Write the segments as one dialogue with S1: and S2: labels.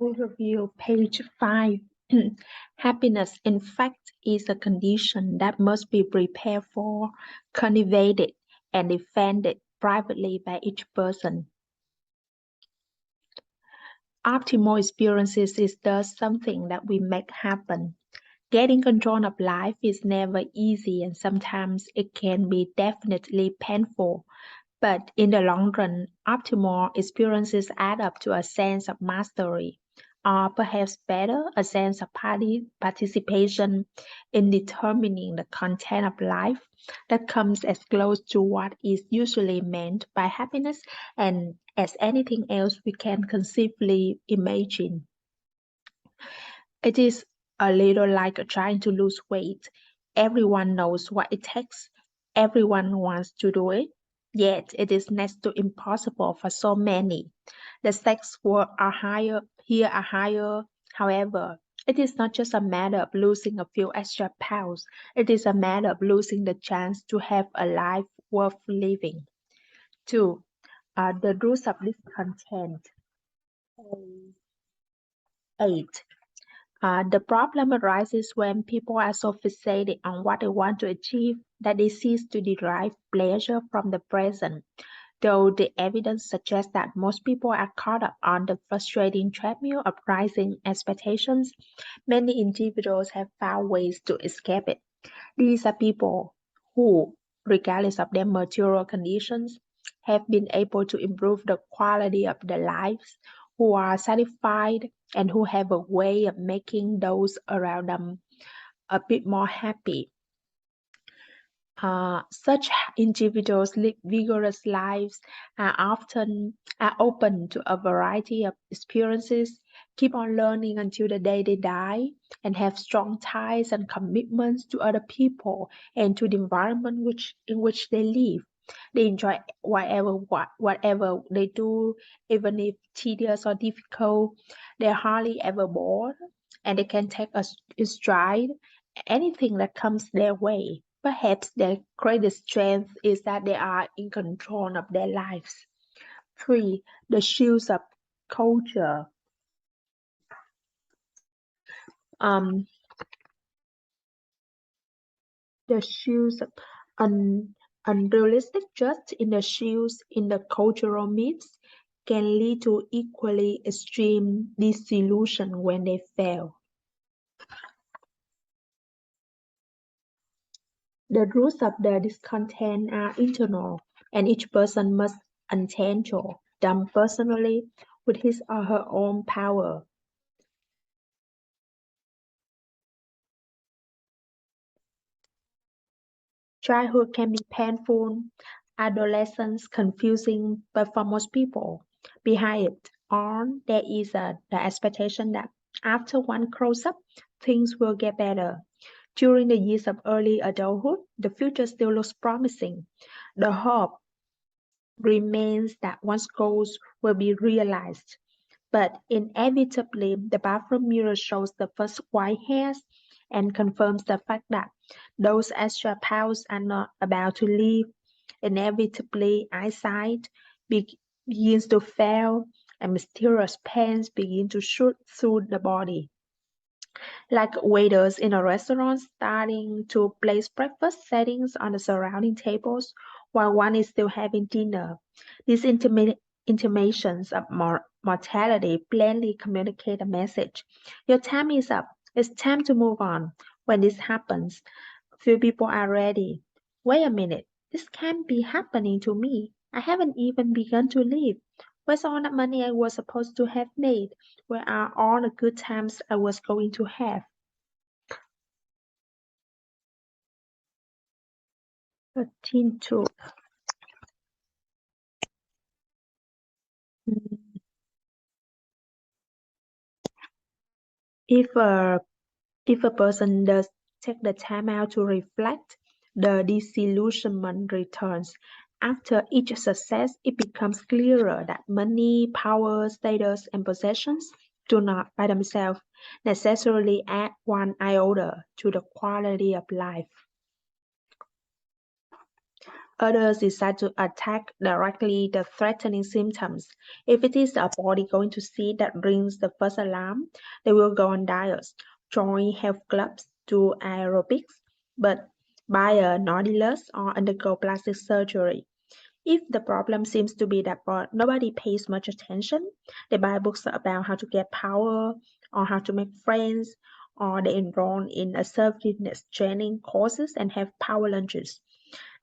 S1: Overview, page 5. Happiness, in fact, is a condition that must be prepared for, cultivated, and defended privately by each person. Optimal experiences is thus something that we make happen. Getting control of life is never easy, and sometimes it can be definitely painful. But in the long run, optimal experiences add up to a sense of mastery, or perhaps better, a sense of participation in determining the content of life that comes as close to what is usually meant by happiness and as anything else we can conceivably imagine. It is a little like trying to lose weight. Everyone knows what it takes. Everyone wants to do it. Yet it is next to impossible for so many. The stakes are higher. However, it is not just a matter of losing a few extra pounds. It is a matter of losing the chance to have a life worth living. Two, the rules of discontent. 8. The problem arises when people are so fixated on what they want to achieve that they cease to derive pleasure from the present. Though the evidence suggests that most people are caught up on the frustrating treadmill of rising expectations, many individuals have found ways to escape it. These are people who, regardless of their material conditions, have been able to improve the quality of their lives, who are satisfied, and who have a way of making those around them a bit more happy. Such individuals live vigorous lives, are open to a variety of experiences, keep on learning until the day they die, and have strong ties and commitments to other people and to the environment in which they live. They enjoy whatever they do, even if tedious or difficult. They're hardly ever bored, and they can take a stride anything that comes their way. Perhaps their greatest strength is that they are in control of their lives. 3. The shoes of culture. Um, the shoes of unrealistic trust in the shoes in the cultural myths can lead to equally extreme disillusion when they fail. The roots of the discontent are internal, and each person must untangle them personally with his or her own power. Childhood can be painful, adolescence confusing, but for most people, behind it all, there is the expectation that after one grows up, things will get better. During the years of early adulthood, the future still looks promising. The hope remains that one's goals will be realized. But inevitably, the bathroom mirror shows the first white hairs and confirms the fact that those extra pounds are not about to leave. Inevitably, eyesight begins to fail and mysterious pains begin to shoot through the body. Like waiters in a restaurant starting to place breakfast settings on the surrounding tables while one is still having dinner. These intimations of mortality plainly communicate a message. Your time is up. It's time to move on. When this happens, few people are ready. Wait a minute. This can't be happening to me. I haven't even begun to live. Where's all the money I was supposed to have made? Where are all the good times I was going to have? 13.2. Mm, If a if a person does take the time out to reflect, the disillusionment returns. After each success, it becomes clearer that money, power, status, and possessions do not by themselves necessarily add one iota to the quality of life. Others decide to attack directly the threatening symptoms. If it is a body going to see that rings the first alarm, they will go on diets, join health clubs, do aerobics, but buy a Nautilus or undergo plastic surgery. If the problem seems to be that nobody pays much attention, they buy books about how to get power or how to make friends, or they enroll in assertiveness training courses and have power lunches.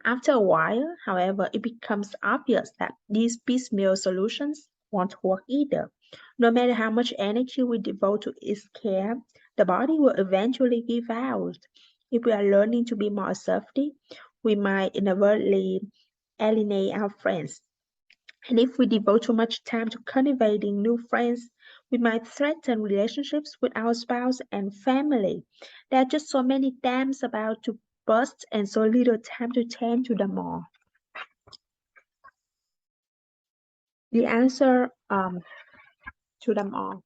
S1: After a while, however, it becomes obvious that these piecemeal solutions won't work either. No matter how much energy we devote to its care, the body will eventually give out. If we are learning to be more assertive, we might inadvertently alienate our friends. And if we devote too much time to cultivating new friends, we might threaten relationships with our spouse and family. There are just so many dams about to burst and so little time to tend to them all. The answer to them all.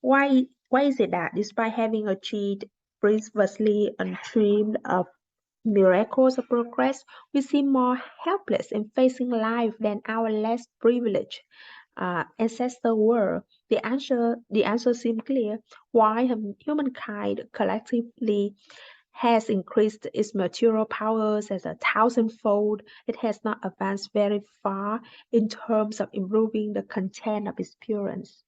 S1: Why is it that despite having achieved previously undreamed of miracles of progress, we seem more helpless in facing life than our less privileged ancestors were? The answer seems clear. Why humankind collectively has increased its material powers as a thousandfold, it has not advanced very far in terms of improving the content of experience.